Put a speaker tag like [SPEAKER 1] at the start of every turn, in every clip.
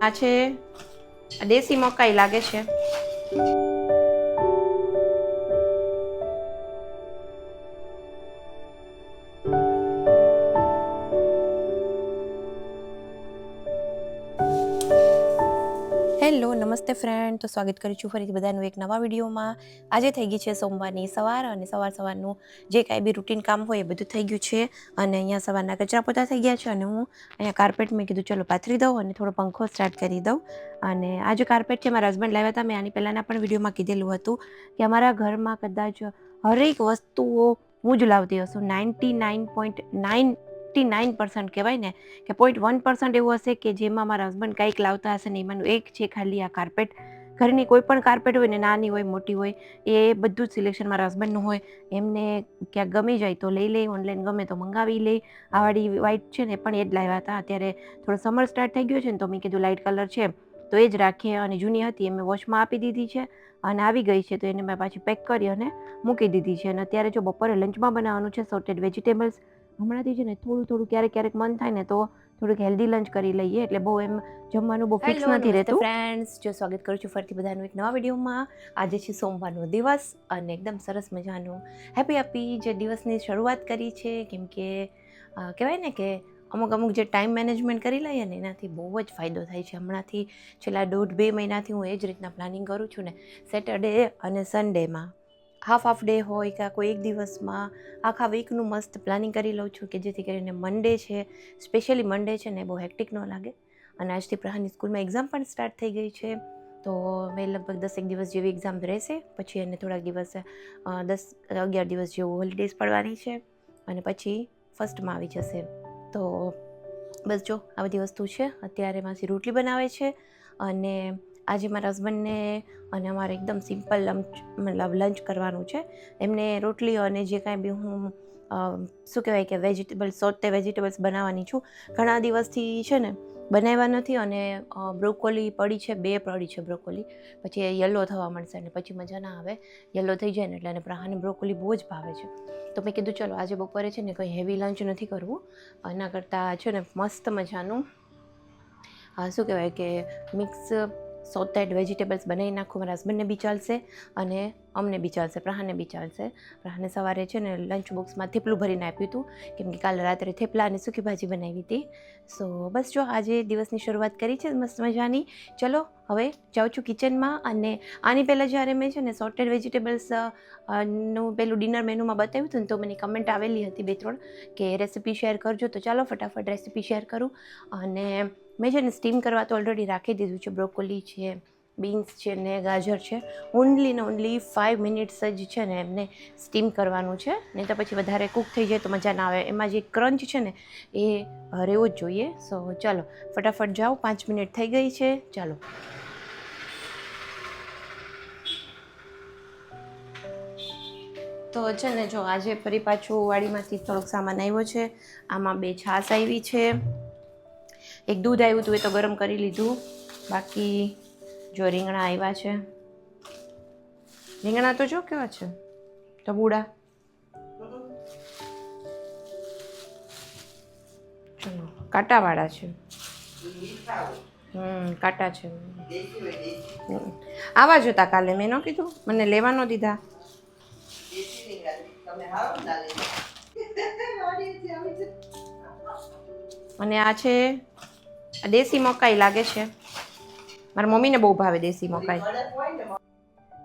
[SPEAKER 1] આ છે દેશી મકાઈ લાગે છે. હેલો નમસ્તે ફ્રેન્ડ, તો સ્વાગત કરું છું ફરીથી બધાનું એક નવા વિડીયોમાં. આજે થઈ ગઈ છે સોમવારની સવાર અને સવારનું જે કાંઈ બી રૂટીન કામ હોય એ બધું થઈ ગયું છે. અને અહીંયા સવારના કચરા પોતા થઈ ગયા છે અને હું અહીંયા કાર્પેટ મેં કીધું ચલો પાથરી દઉં અને થોડો પંખો સ્ટાર્ટ કરી દઉં. અને આ જે કાર્પેટ છે મારા હસબન્ડ લાવ્યા હતા. મેં આની પહેલાંના પણ વિડીયોમાં કીધેલું હતું કે અમારા ઘરમાં કદાચ હરેક વસ્તુઓ હું જ લાવતી હશું. 99.99% કહેવાય ને કે 0.1% એવું હશે કે જેમાં મારા હસબન્ડ કંઈક લાવતા હશે ને એમાંનું એક છે ખાલી આ કાર્પેટ. ઘરની કોઈ પણ કાર્પેટ હોય ને નાની હોય મોટી હોય એ બધું જ સિલેક્શન મારા હસબન્ડનું હોય. એમને ક્યાંક ગમી જાય તો લઈ લે, ઓનલાઈન ગમે તો મંગાવી લે. આ વાળી વ્હાઈટ છે ને પણ એ જ લાવ્યા હતા. અત્યારે થોડો સમર સ્ટાર્ટ થઈ ગયો છે ને તો મેં કીધું લાઇટ કલર છે તો એ જ રાખીએ. અને જૂની હતી એ મેં વોશમાં આપી દીધી છે અને આવી ગઈ છે તો એને મેં પાછી પેક કરી અને મૂકી દીધી છે. અને અત્યારે જો બપોરે લંચમાં બનાવવાનું છે સોર્ટેડ વેજીટેબલ્સ. હમણાંથી છે ને થોડું ક્યારેક મન થાય ને તો થોડુંક હેલ્ધી લંચ કરી લઈએ, એટલે બહુ એમ જમવાનું બહુ ફિક્સ નથી રહેતું. ફ્રેન્ડ્સ, જો સ્વાગત કરું છું ફરીથી બધાનું એક નવા વિડીયોમાં. આજે છે સોમવારનો દિવસ અને એકદમ સરસ મજાનું હેપી જે દિવસની શરૂઆત કરી છે. કેમ કે કહેવાય ને કે અમુક જે ટાઈમ મેનેજમેન્ટ કરી લઈએ ને એનાથી બહુ જ ફાયદો થાય છે. હમણાંથી છેલ્લા 1.5-2 મહિનાથી હું એ જ રીતના પ્લાનિંગ કરું છું ને. સેટરડે અને સન્ડેમાં હાફ ડે હોય કે કોઈ એક દિવસમાં આખા વીકનું મસ્ત પ્લાનિંગ કરી લઉં છું કે જેથી કરીને મંડે છે, સ્પેશિયલી મંડે છે ને બહુ હેક્ટિક ન લાગે. અને આજથી પ્રહારની સ્કૂલમાં એક્ઝામ પણ સ્ટાર્ટ થઈ ગઈ છે તો મેં લગભગ 10 દિવસ જેવી એક્ઝામ રહેશે. પછી એને થોડાક દિવસ 10-11 દિવસ જેવું હોલિડેઝ પડવાની છે અને પછી ફર્સ્ટમાં આવી જશે. તો બસ જો આ બધી વસ્તુ છે. અત્યારે માસી રોટલી બનાવે છે અને આજે મારા હસબન્ડને અને અમારે એકદમ સિમ્પલ લંચ કરવાનું છે. એમને રોટલી અને જે કાંઈ બી હું શું કહેવાય કે વેજીટેબલ્સ બનાવવાની છું. ઘણા દિવસથી છે ને બનાવ્યા નથી અને બ્રોકોલી પડી છે, 2 પડી છે બ્રોકોલી. પછી એ યલો થવા મળશે અને પછી મજા ના આવે. યલો થઈ જાય ને એટલે એને પ્રાહાને બ્રોકોલી બહુ જ ભાવે છે. તો મેં કીધું ચલો આજે બપોરે છે ને કંઈ હેવી લંચ નથી કરવું. એના કરતાં છે ને મસ્ત મજાનું શું કહેવાય કે મિક્સ સોટેડ વેજીટેબલ્સ બનાવી નાખું. મારા હસબન્ડને બી ચાલશે અને અમને બી ચાલશે, પ્રહાને બી ચાલશે. પ્રહાને સવારે છે ને લંચ બોક્સમાં થેપલું ભરીને આપ્યું હતું કેમ કે કાલે રાત્રે થેપલા અને સૂકી ભાજી બનાવી હતી. સો બસ જો આજે દિવસની શરૂઆત કરી છે મસ્ત મજાની. ચલો હવે જાઉં છું કિચનમાં. અને આની પહેલાં જ્યારે મેં છે ને સોર્ટેડ વેજીટેબલ્સ નું પેલું ડિનર મેનુમાં બતાવ્યું હતું ને તો મને કમેન્ટ આવેલી હતી 2-3 કે રેસીપી શેર કરજો. તો ચાલો ફટાફટ રેસીપી શેર કરું. અને મેં છે ને સ્ટીમ કરવા તો ઓલરેડી રાખી દીધું છે. બ્રોકોલી છે, બીન્સ છે ને ગાજર છે. ઓનલી 5 મિનિટ્સ જ છે ને એમને સ્ટીમ કરવાનું છે. નહીં તો પછી વધારે કૂક થઈ જાય તો મજા ના આવે. એમાં જે ક્રંચ છે ને એ રહેવું જ જોઈએ. સો ચાલો ફટાફટ જાઓ, 5 મિનિટ થઈ ગઈ છે. ચાલો તો છે ને જો આજે ફરી પાછું વાડીમાંથી થોડોક સામાન આવ્યો છે. આમાં 2 છાશ આવી છે, એક દૂધ આવ્યું હતું એ તો ગરમ કરી લીધું. બાકી જો રીંગણા આવ્યા છે. રીંગણા તો જો કેવા છે, ટબુડા. ચલો કાંટાવાળા છે. કાંટા છે. આવા જ હતા કાલે, મેં ન કીધું મને લેવા ન દીધા. અને આ છે દેશી મકાઈ લાગે છે. મારા મમ્મીને બહુ ભાવે દેશી મકાઈ.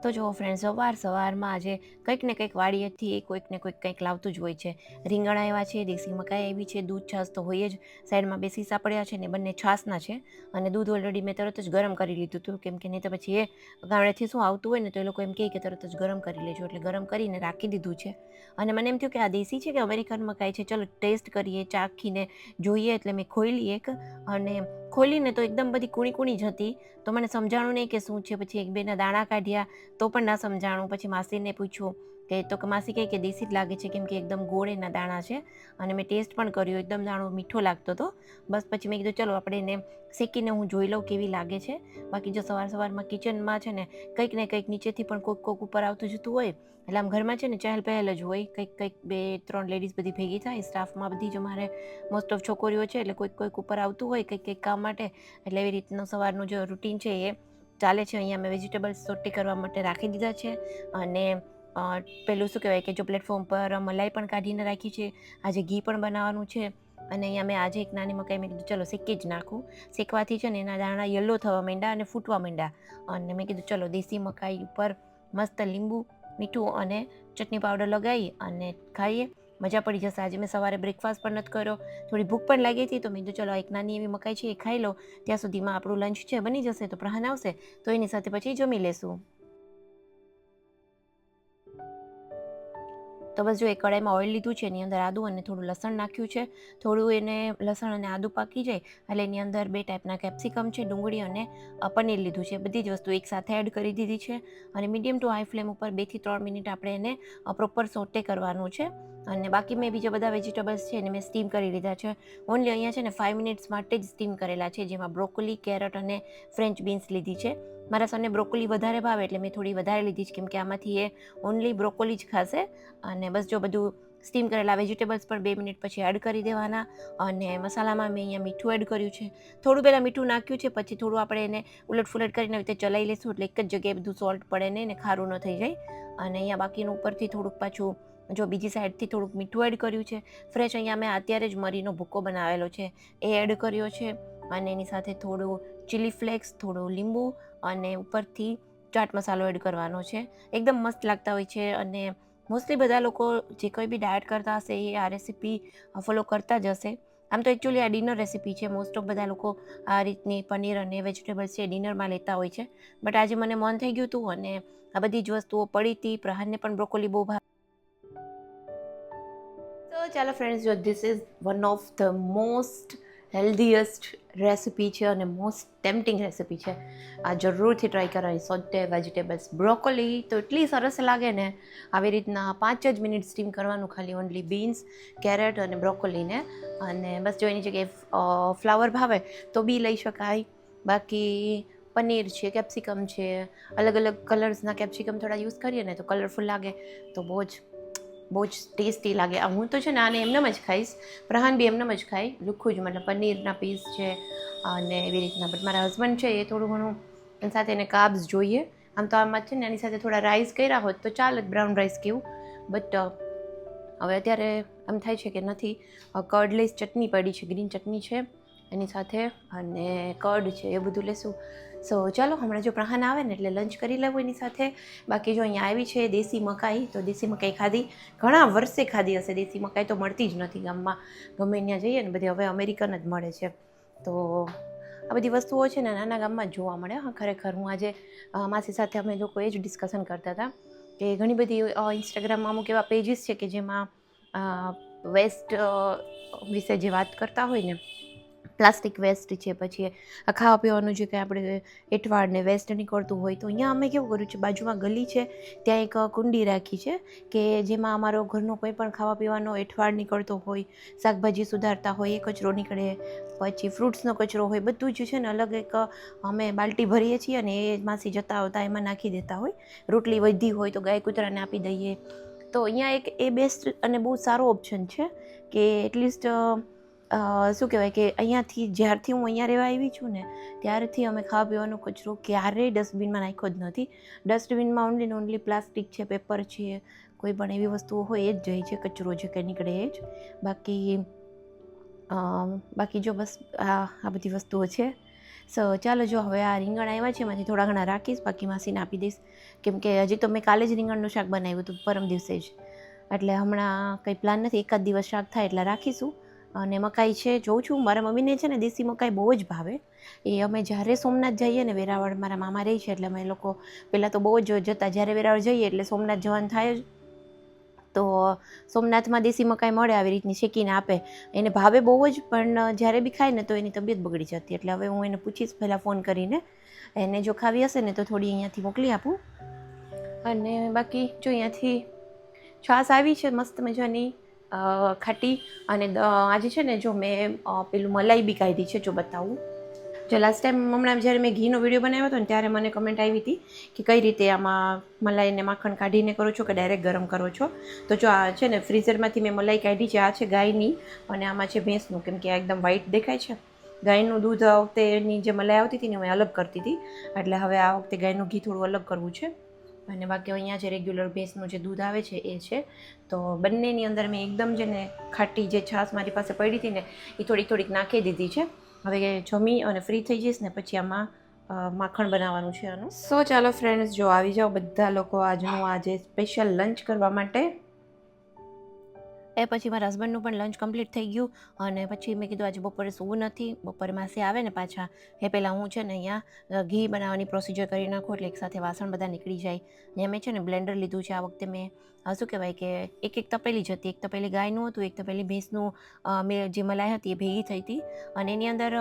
[SPEAKER 1] તો જો ફ્રેન્ડ સવારમાં આજે કંઈક ને કંઈક વાડીએથી કોઈક ને કોઈક કંઈક લાવતું જ હોય છે. રીંગણા આવ્યા છે, દેશી મકાઈ આવી છે, દૂધ છાશ તો હોય જ. સાઈડમાં 2 સીસા પડ્યા છે ને બંને છાશના છે. અને દૂધ ઓલરેડી મેં તરત જ ગરમ કરી લીધું હતું કેમ કે નહીં તો પછી એ ગામડેથી શું આવતું હોય ને તો એ લોકો એમ કહે કે તરત જ ગરમ કરી લેજો, એટલે ગરમ કરીને રાખી દીધું છે. અને મને એમ થયું કે આ દેશી છે કે અમેરિકન મકાઈ છે, ચલો ટેસ્ટ કરીએ, ચાખીને જોઈએ. એટલે મેં ખોલી એક અને ખોલીને તો એકદમ બધી કૂણી જ હતી. તો મને સમજાણું નહીં કે શું છે. પછી 1-2ના દાણા કાઢ્યા તો પણ ના સમજાણું. પછી માસીને પૂછ્યું કે તો માસી કહે કે દેશી જ લાગે છે, કેમ કે એકદમ ગોળ એના દાણા છે. અને મેં ટેસ્ટ પણ કર્યો, એકદમ દાણો મીઠો લાગતો હતો. બસ પછી મેં કીધું ચલો આપણે એને શેકીને હું જોઈ લઉં કેવી લાગે છે. બાકી જો સવારમાં કિચનમાં છે ને કંઈક ને કંઈક નીચેથી પણ કોક ઉપર આવતું જતું હોય, એટલે આમ ઘરમાં છે ને ચહેલ પહેલ જ હોય. કંઈક 2-3 લેડીઝ બધી ભેગી થાય, સ્ટાફમાં બધી જ અમારે મોસ્ટ ઓફ છોકરીઓ છે, એટલે કોઈક ઉપર આવતું હોય કંઈક કામ માટે. એટલે એવી રીતનું સવારનું જે રૂટીન છે એ ચાલે છે. અહીંયા મેં વેજીટેબલ્સ સોટી કરવા માટે રાખી દીધા છે. અને પેલું શું કહેવાય કે જો પ્લેટફોર્મ પર મલાઈ પણ કાઢીને રાખી છે. આજે ઘી પણ બનાવવાનું છે. અને અહીંયા મેં આજે એક નાની મકાઈ મેં કીધું ચલો શેકી જ નાખું. શેકવાથી છે ને એના દાણા યલો થવા માંડ્યા અને ફૂટવા માંડ્યા. અને મેં કીધું ચલો દેશી મકાઈ ઉપર મસ્ત લીંબુ, મીઠું અને ચટણી પાવડર લગાવી અને ખાઈએ, મજા પડી જશે. આજે મેં સવારે બ્રેકફાસ્ટ પણ નથી કર્યો, થોડી ભૂખ પણ લાગી હતી, તો મેં કીધું ચલો એક નાની એવી મકાઈ છે એ ખાઈ લો, ત્યાં સુધીમાં આપણું લંચ છે બની જશે. તો પ્રહાન આવશે તો એની સાથે પછી જમી લેશું. તો બસ જો એક કડાઈમાં ઓઇલ લીધું છે, એની અંદર આદુ અને થોડું લસણ નાખ્યું છે. થોડું એને લસણ અને આદુ પાકી જાય એટલે એની અંદર 2 ટાઈપના કેપ્સિકમ છે, ડુંગળી અને પનીર લીધું છે. બધી જ વસ્તુ એકસાથે એડ કરી દીધી છે. અને મીડિયમ ટુ હાઈ ફ્લેમ ઉપર 2 થી 3 મિનિટ આપણે એને પ્રોપર સોટે કરવાનું છે. અને બાકી મેં બીજા બધા વેજીટેબલ્સ છે એને મેં સ્ટીમ કરી લીધા છે. ઓનલી અહીંયા છે ને 5 મિનિટ્સ માટે જ સ્ટીમ કરેલા છે, જેમાં બ્રોકોલી, કેરટ અને ફ્રેન્ચ બીન્સ લીધી છે. મારા સનને બ્રોકોલી વધારે ભાવે એટલે મેં થોડી વધારે લીધી છે, કેમ કે આમાંથી એ ઓનલી બ્રોકોલી જ ખાશે. અને બસ જો બધું સ્ટીમ કરેલા વેજીટેબલ્સ પણ 2 મિનિટ પછી એડ કરી દેવાના. અને મસાલામાં મેં અહીંયા મીઠું એડ કર્યું છે. થોડું પહેલાં મીઠું નાખ્યું છે, પછી થોડું આપણે એને ઉલટફુલટ કરીને રીતે ચલાવી લઈશું, એટલે એક જ જગ્યાએ બધું સોલ્ટ પડે ને એને ખારું ન થઈ જાય. અને અહીંયા બાકીનું ઉપરથી થોડુંક પાછું જો બીજી સાઈડથી થોડુંક મીઠું એડ કર્યું છે. ફ્રેશ અહીંયા મેં અત્યારે જ મરીનો ભૂકો બનાવેલો છે એ એડ કર્યો છે. અને એની સાથે થોડું ચીલી ફ્લેક્સ, થોડું લીંબુ અને ઉપરથી ચાટ મસાલો એડ કરવાનો છે. એકદમ મસ્ત લાગતા હોય છે. અને મોસ્ટલી બધા લોકો જે કોઈ બી ડાયટ કરતા હશે એ આ રેસીપી ફોલો કરતા જ હશે. આમ તો એકચ્યુઅલી આ ડિનર રેસીપી છે. મોસ્ટ ઓફ બધા લોકો આ રીતની પનીર અને વેજીટેબલ્સ છે ડિનરમાં લેતા હોય છે. બટ આજે મને મન થઈ ગયું હતું અને આ બધી જ વસ્તુઓ પડી હતી. પ્રહાનને પણ બ્રોકોલી બહુ ભાવે. તો ચાલો ફ્રેન્ડ્સ, જો this is one of the most healthiest recipe છે અને મોસ્ટ ટેમ્પટિંગ રેસીપી છે. આ જરૂરથી ટ્રાય કરવાની. સોટે વેજીટેબલ્સ, બ્રોકોલી તો એટલી સરસ લાગે ને. આવી રીતના 5 જ મિનિટ સ્ટીમ કરવાનું, ખાલી ઓનલી બીન્સ, કેરેટ અને બ્રોકોલીને. અને બસ જો એની જગ્યાએ ફ્લાવર ભાવે તો બી લઈ શકાય. બાકી પનીર છે, કેપ્સિકમ છે, અલગ અલગ કલર્સના કેપ્સિકમ થોડા યુઝ કરીએ ને તો કલરફુલ લાગે, તો બહુ જ ટેસ્ટી લાગે. હું તો છે ને આને એમનેમ જ ખાઈશ. પ્રહાન બી એમનેમ જ ખાય, લુખ્ખું જ, મતલબ પનીરના પીસ છે અને એવી રીતના. બટ મારા હસબન્ડ છે એ થોડું ઘણું એની સાથે એને કાર્બ્સ જોઈએ. આમ તો આમાં છે ને એની સાથે થોડા રાઈસ કર્યા હોત તો ચાલે, બ્રાઉન રાઈસ કેવું. બટ હવે અત્યારે એમ થાય છે કે નથી. કર્ડલેસ ચટણી પડી છે, ગ્રીન ચટણી છે એની સાથે, અને કર્ડ છે, એ બધું લેશું. સો ચાલો હમણાં જો પ્રહાન આવે ને એટલે લંચ કરી લેવું એની સાથે. બાકી જો અહીંયા આવી છે દેશી મકાઈ, તો દેશી મકાઈ ખાધી. ઘણા વર્ષે ખાધી હશે. દેશી મકાઈ તો મળતી જ નથી ગામમાં. ગમે ત્યાં જઈએ ને બધી હવે અમેરિકન જ મળે છે. તો આ બધી વસ્તુઓ છે ને નાના ગામમાં જ જોવા મળે. હા, ખરેખર હું આજે માસી સાથે અમે લોકો એ જ ડિસ્કશન કરતા હતા કે ઘણી બધી ઇન્સ્ટાગ્રામમાં અમુક એવા પેજીસ છે કે જેમાં વેસ્ટ વિશે જે વાત કરતા હોય ને, પ્લાસ્ટિક વેસ્ટ છે, પછી ખાવા પીવાનું જે કંઈ આપણે એંઠવાડ ને વેસ્ટ નીકળતું હોય, તો અહીંયા અમે કેવું કર્યું છે, બાજુમાં ગલી છે ત્યાં એક કુંડી રાખી છે કે જેમાં અમારો ઘરનો કોઈ પણ ખાવા પીવાનો એંઠવાડ નીકળતો હોય, શાકભાજી સુધારતા હોય એ કચરો નીકળે, પછી ફ્રૂટ્સનો કચરો હોય, બધું જ છે ને અલગ એક અમે બાલ્ટી ભરીએ છીએ અને એ માસી જતા આવતા એમાં નાખી દેતા હોય. રોટલી વધી હોય તો ગાય કૂતરાને આપી દઈએ. તો અહીંયા એક એ બેસ્ટ અને બહુ સારો ઓપ્શન છે કે એટલીસ્ટ શું કહેવાય કે અહીંયાથી જ્યારથી હું અહીંયા રહેવા આવી છું ને ત્યારથી અમે ખાવા પીવાનો કચરો ક્યારેય ડસ્ટબિનમાં નાખ્યો જ નથી. ડસ્ટબિનમાં ઓનલી ને ઓનલી પ્લાસ્ટિક છે, પેપર છે, કોઈ પણ એવી વસ્તુઓ હોય એ જ જાય છે, કચરો જે કંઈ નીકળે એ જ. બાકી જો બસ આ બધી વસ્તુઓ છે. સો ચાલો, જો હવે આ રીંગણ આવ્યા છે એમાંથી થોડા ઘણા રાખીશ, બાકી માસીને આપી દઈશ. કેમ કે હજી તો મેં કાલે જ રીંગણનું શાક બનાવ્યું હતું, પરમ દિવસે જ. એટલે હમણાં કંઈ પ્લાન નથી. એકાદ દિવસ શાક થાય એટલે રાખીશું. અને મકાઈ છે, જોઉં છું. મારા મમ્મીને છે ને દેશી મકાઈ બહુ જ ભાવે. એ અમે જ્યારે સોમનાથ જઈએ ને, વેરાવળ મારા મામા રહે છે એટલે અમે લોકો પહેલાં તો બહુ જ જતા. જ્યારે વેરાવળ જઈએ એટલે સોમનાથ જવાનું થાય જ. તો સોમનાથમાં દેશી મકાઈ મળે, આવી રીતની શેકીને આપે. એને ભાવે બહુ જ, પણ જ્યારે બી ખાય ને તો એની તબિયત બગડી જતી. એટલે હવે હું એને પૂછીશ પહેલાં ફોન કરીને, એને જો ખાવી હશે ને તો થોડી અહીંયાથી મોકલી આપું. અને બાકી જો અહીંયાથી છાશ આવી છે મસ્ત મજાની ખાટી. અને આજે છે ને જો મેં પેલું મલાઈ બી કાઢી છે, જો બતાવું. જો લાસ્ટ ટાઈમ હમણાં જ્યારે મેં ઘીનો વિડીયો બનાવ્યો હતો ને ત્યારે મને કમેન્ટ આવી હતી કે કઈ રીતે આમાં મલાઈને માખણ કાઢીને કરો છો કે ડાયરેક્ટ ગરમ કરો છો. તો જો આ છે ને ફ્રીઝરમાંથી મેં મલાઈ કાઢી છે. આ છે ગાયની અને આમાં છે ભેંસનું, કેમ કે આ એકદમ વ્હાઈટ દેખાય છે. ગાયનું દૂધ આ વખતેની જે મલાઈ આવતી હતી ને હું અલગ કરતી હતી, એટલે હવે આ વખતે ગાયનું ઘી થોડું અલગ કરવું છે. અને બાકી અહીંયા જે રેગ્યુલર ભેંસનું જે દૂધ આવે છે એ છે. તો બંનેની અંદર મેં એકદમ જે ને ખાટી જે છાશ મારી પાસે પડી હતી ને એ થોડીક નાખી દીધી છે. હવે જમી અને ફ્રી થઈ જઈશ ને પછી આમાં માખણ બનાવવાનું છે આનું. સો ચાલો ફ્રેન્ડ્સ, જો આવી જાઓ બધા લોકો આજનું આજે સ્પેશિયલ લંચ કરવા માટે. એ પછી મારા હસબન્ડનું પણ લંચ કમ્પ્લીટ થઈ ગયું અને પછી મેં કીધું આજે બપોરે સૂવું નથી, બપોરે માસે આવે ને પાછા એ પહેલાં હું છે ને અહીંયા ઘી બનાવવાની પ્રોસિજર કરી નાખું એટલે એકસાથે વાસણ બધા નીકળી જાય. ને મેં છે ને બ્લેન્ડર લીધું છે આ વખતે. મેં શું કહેવાય કે એક તપેલી જ હતી, એક તપેલી ગાયનું હતું, એક તપેલી ભેંસનું મેં જે મલાઈ હતી એ ભેગી થઈ હતી અને એની અંદર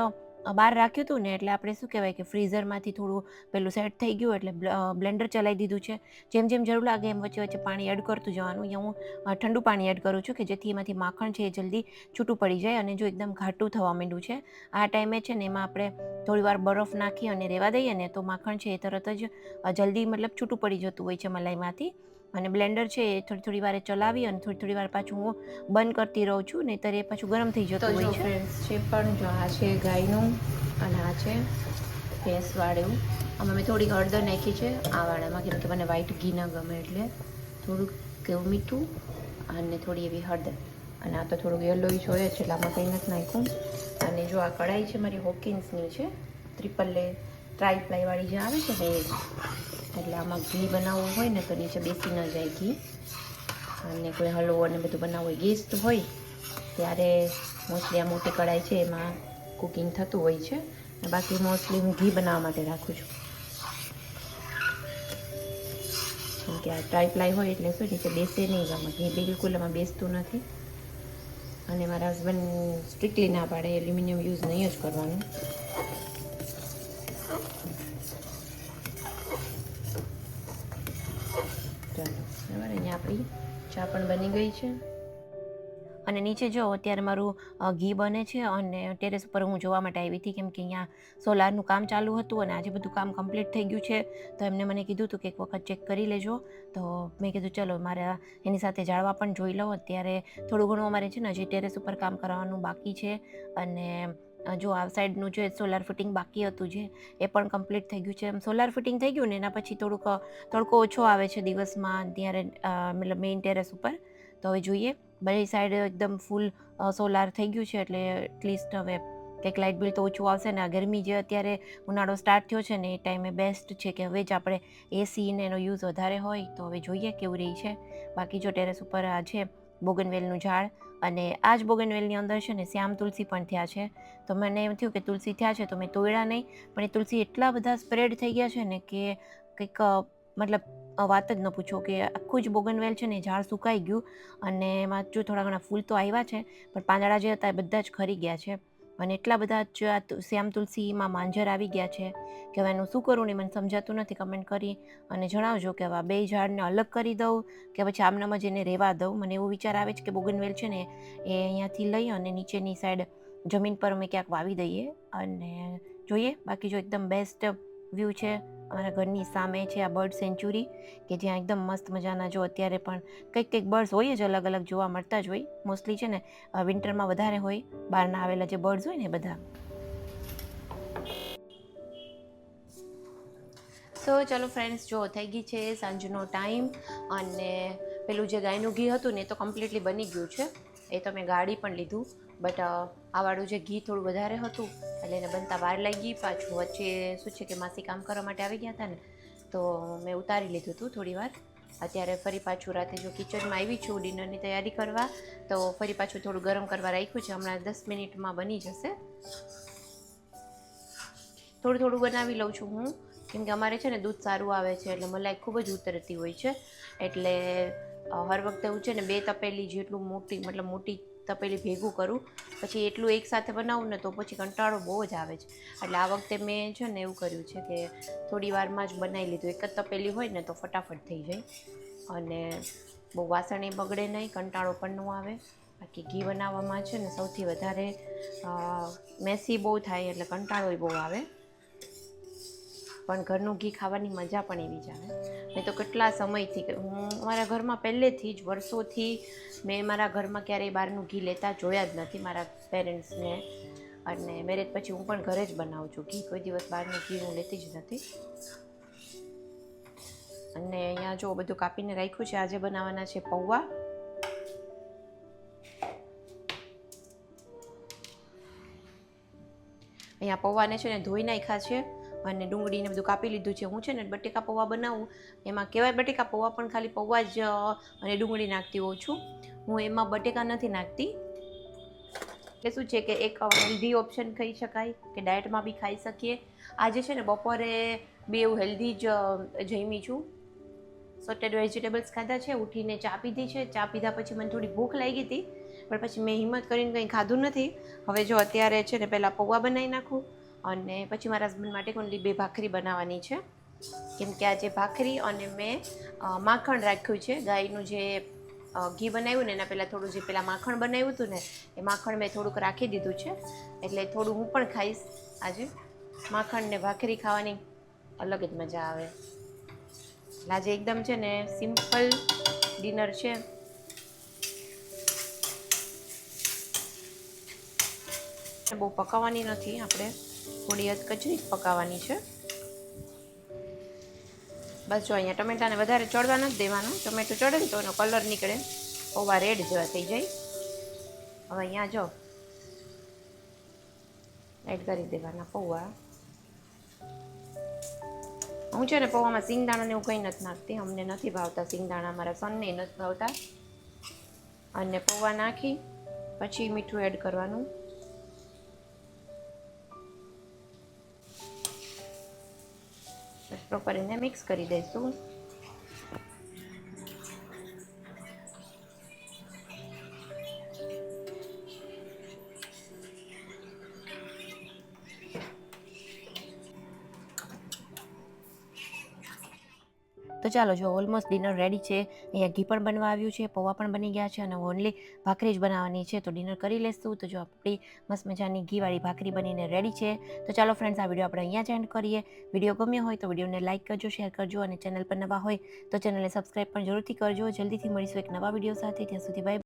[SPEAKER 1] બહાર રાખ્યું હતું ને એટલે આપણે શું કહેવાય કે ફ્રીઝરમાંથી થોડું પેલું સેટ થઈ ગયું એટલે બ્લેન્ડર ચલાવી દીધું છે. જેમ જેમ જરૂર લાગે એમ વચ્ચે વચ્ચે પાણી એડ કરતું જવાનું. અહીંયા હું ઠંડુ પાણી એડ કરું છું કે જેથી એમાંથી માખણ છે એ જલ્દી છૂટું પડી જાય અને જો એકદમ ઘાટું થવા માંડ્યું છે આ ટાઈમે છે ને એમાં આપણે થોડીવાર બરફ નાખી અને રહેવા દઈએ ને તો માખણ છે એ તરત જ જલ્દી મતલબ છૂટું પડી જતું હોય છે મલાઈમાંથી. અને બ્લેન્ડર છે એ થોડી વાર ચલાવી અને થોડી વાર પાછું હું બંધ કરતી રહું છું, નહીંતર એ પાછું ગરમ થઈ જતું હોય છે. ફ્રેન્ડ્સ છે પણ જો આ છે ગાયનું અને આ છે ભેંસવાળું. આમાં મેં થોડીક હળદર નાખી છે આ વાળામાં, કેમ કે મને વ્હાઈટ ઘી ન ગમે એટલે થોડુંક કેવું મીઠું અને થોડી એવી હળદર. અને આ તો થોડુંક યલોઈશ હોય છે એટલે આમાં કંઈ નથી નાખ્યું. અને જો આ કઢાઈ છે મારી હોકિન્સની છે, ટ્રાય પ્લાયવાળી જે આવે છે ને એ જ. એટલે આમાં ઘી બનાવવું હોય ને તો નીચે બેસી ન જાય ઘી. અને કોઈ હલવો અને બધું બનાવવું હોય ગેસ્ટ હોય ત્યારે મોસ્ટલી આ મોટી કઢાઈ છે એમાં કુકિંગ થતું હોય છે. બાકી મોસ્ટલી હું ઘી બનાવવા માટે રાખું છું, કેમ કે આ ટ્રાય પ્લાય હોય એટલે શું નીચે બેસે નહીં. આમાં ઘી બિલકુલ એમાં બેસતું નથી. અને મારા હસબન્ડ સ્ટ્રિક્ટલી ના પાડે એલ્યુમિનિયમ યુઝ નહીં જ કરવાનું. ચાલો બરાબર, અહીંયા આપણી ચા પણ બની ગઈ છે. અને નીચે જો અત્યારે મારું ઘી બને છે અને ટેરેસ ઉપર હું જોવા માટે આવી હતી, કેમ કે અહીંયા સોલારનું કામ ચાલુ હતું અને આજે બધું કામ કમ્પ્લીટ થઈ ગયું છે. તો એમને મને કીધું હતું કે એક વખત ચેક કરી લેજો. તો મેં કીધું ચલો મારા એની સાથે જાળવા પણ જોઈ લઉં. અત્યારે થોડું ઘણું અમારે છે ને હજી ટેરેસ ઉપર કામ કરવાનું બાકી છે. અને જો આ સાઈડનું જે સોલાર ફિટિંગ બાકી હતું જે એ પણ કમ્પ્લીટ થઈ ગયું છે. એમ સોલાર ફિટિંગ થઈ ગયું ને એના પછી થોડુંક તડકો ઓછો આવે છે દિવસમાં ત્યારે મતલબ મેઇન ટેરેસ ઉપર. તો હવે જોઈએ, બધી સાઈડ એકદમ ફૂલ સોલાર થઈ ગયું છે એટલે એટલીસ્ટ હવે કંઈક લાઇટ બિલ તો ઓછું આવશે ને. આ ગરમી જે અત્યારે ઉનાળો સ્ટાર્ટ થયો છે ને એ ટાઈમે બેસ્ટ છે કે હવે જ આપણે એસીને એનો યુઝ વધારે હોય. તો હવે જોઈએ કેવું રહી છે. બાકી જો ટેરેસ ઉપર આ છે બોગનવેલનું ઝાડ અને આ જ બોગનવેલની અંદર છે ને શ્યામ તુલસી પણ થયા છે. તો મને એમ થયું કે તુલસી થયા છે તો મેં તોડ્યા નહીં, પણ એ તુલસી એટલા બધા સ્પ્રેડ થઈ ગયા છે ને કે કંઈક મતલબ વાત જ ન પૂછો, કે આખું જ બોગનવેલ છે ને ઝાડ સુકાઈ ગયું. અને એમાં જો થોડા ઘણા ફૂલ તો આવ્યા છે પણ પાંદડા જે હતા એ બધા જ ખરી ગયા છે. અને એટલા બધા જ આ શ્યામ તુલસીમાં માંજર આવી ગયા છે કે હવે એનું શું કરું ને મને સમજાતું નથી. કમેન્ટ કરી અને જણાવજો કે હવે આ બે ઝાડને અલગ કરી દઉં કે પછી આમનામ જ એને રહેવા દઉં. મને એવું વિચાર આવે છે કે બોગનવેલ છે ને એ અહીંયાથી લઈ અને નીચેની સાઈડ જમીન પર અમે ક્યાંક વાવી દઈએ અને જોઈએ. બાકી જો એકદમ બેસ્ટ વ્યૂ છે અમારા ઘરની સામે છે આ બર્ડ સેન્ચુરી, કે જ્યાં એકદમ મસ્ત મજાના જો અત્યારે પણ કંઈક બર્ડ્સ હોય જ અલગ અલગ જોવા મળતા જ હોય. મોસ્ટલી છે ને વિન્ટરમાં વધારે હોય બહારના આવેલા જે બર્ડ્સ હોય ને બધા. સો ચાલો ફ્રેન્ડ્સ, જો થઈ ગઈ છે સાંજનો ટાઈમ અને પેલું જે ગાયનું ઘી હતું ને એ તો કમ્પ્લીટલી બની ગયું છે. એ તો મેં ગાળી પણ લીધું, બટ આવાળું જે ઘી થોડું વધારે હતું એટલે એને બનતા વાર લાગી. પાછું વચ્ચે શું છે કે માસી કામ કરવા માટે આવી ગયા હતા ને તો મેં ઉતારી લીધું હતું થોડી વાર. અત્યારે ફરી પાછું રાતે જો કિચનમાં આવી છું ડિનરની તૈયારી કરવા, તો ફરી પાછું થોડું ગરમ કરવા રાખ્યું છે. હમણાં 10 મિનિટમાં બની જશે. થોડું બનાવી લઉં છું હું, કેમ કે અમારે છે ને દૂધ સારું આવે છે એટલે મલાઈ ખૂબ જ ઉતરતી હોય છે. એટલે હર વખતે હું છે ને 2 તપેલી જેટલું મોટી તપેલી ભેગું કરું, પછી એટલું એકસાથે બનાવું ને તો પછી કંટાળો બહુ જ આવે છે. એટલે આ વખતે મેં છે ને એવું કર્યું છે કે થોડી વારમાં જ બનાવી લીધું. એક જ તપેલી હોય ને તો ફટાફટ થઈ જાય. અને બહુ વાસણ બગડે નહીં, કંટાળો પણ ન આવે. બાકી ઘી બનાવવામાં છે ને સૌથી વધારે મેસી બહુ થાય એટલે કંટાળો બહુ આવે, પણ ઘરનું ઘી ખાવાની મજા પણ એવી જ આવે. મેં તો કેટલા સમયથી, હું અમારા ઘરમાં પહેલેથી જ વર્ષોથી મેં મારા ઘરમાં ક્યારેય બહારનું ઘી લેતા જોયા જ નથી મારા પેરેન્ટ્સને, અને મેરેજ પછી હું પણ ઘરે જ બનાવું છું ઘી, કોઈ દિવસ બહારનું ઘી હું લેતી જ નથી. અને અહીંયા જો બધું કાપીને રાખ્યું છે. આજે બનાવવાના છે પૌવા. અહીંયા પૌવાને છે ને ધોઈ નાખ્યા છે અને ડુંગળીને બધું કાપી લીધું છે. હું છે ને બટેકા પૌવા બનાવું એમાં કહેવાય બટેકા પૌવા, પણ ખાલી પૌવા જ અને ડુંગળી નાખતી હોઉં છું. હું એમાં બટેકા નથી નાખતી. એટલે શું છે કે એક હેલ્ધી ઓપ્શન કહી શકાય કે ડાયટમાં બી ખાઈ શકીએ. આજે છે ને બપોરે બી એવું હેલ્ધી જ જમી છું. સોટેડ વેજીટેબલ્સ ખાધા છે, ઉઠીને ચા પીધી છે. ચા પીધા પછી મને થોડી ભૂખ લાગી હતી, પણ પછી મેં હિંમત કરીને કંઈ ખાધું નથી. હવે જો અત્યારે છે ને પહેલાં પૌવા બનાવી નાખું અને પછી મારા હસબન્ડ માટે ઓનલી 2 ભાખરી બનાવવાની છે, કેમ કે આજે ભાખરી અને મેં માખણ રાખ્યું છે. ગાયનું જે ઘી બનાવ્યું ને એના પહેલાં થોડું જે પહેલાં માખણ બનાવ્યું હતું ને એ માખણ મેં થોડુંક રાખી દીધું છે, એટલે થોડું હું પણ ખાઈશ આજે. માખણ ને ભાખરી ખાવાની અલગ જ મજા આવે. આજે એકદમ છે ને સિમ્પલ ડિનર છે. બહુ પકાવવાની નથી, આપણે થોડી કચરી જ પકાવવાની છે. બસ જો અહીંયા ટમેટાને વધારે ચડવા નથી દેવાનું. ટમેટું ચડે ને તો એનો કલર નીકળે, પૌવા રેડ જેવા થઈ જાય. હવે અહીંયા જો એડ કરી દેવાના પૌવા. હું છે ને પૌવામાં સિંગદાણા ને એવું કંઈ નથી નાખતી, અમને નથી ભાવતા સિંગદાણા, મારા સનને નથી ભાવતા. અને પૌવા નાખી પછી મીઠું એડ કરવાનું. પ્રોપર એને મિક્સ કરી દઈશું. તો ચાલો જો ઓલમોસ્ટ ડિનર રેડી છે. અહીંયા ઘી પણ બનવા આવ્યું છે, પૌવા પણ બની ગયા છે અને ઓનલી ભાખરી જ બનાવવાની છે. તો ડિનર કરી લેશું. તો જો આપણી મસ્ત મજાની ઘીવાળી ભાખરી બનીને રેડી છે. તો ચાલો ફ્રેન્ડ્સ, આ વિડીયો આપણે અહીંયા જ એન્ડ કરીએ. વિડીયો ગમ્યો હોય તો વિડીયોને લાઇક કરજો, શેર કરજો અને ચેનલ પર નવા હોય તો ચેનલને સબસ્ક્રાઈબ પણ જરૂરથી કરજો. જલ્દીથી મળીશું એક નવા વિડીયો સાથે. ત્યાં સુધી બાય.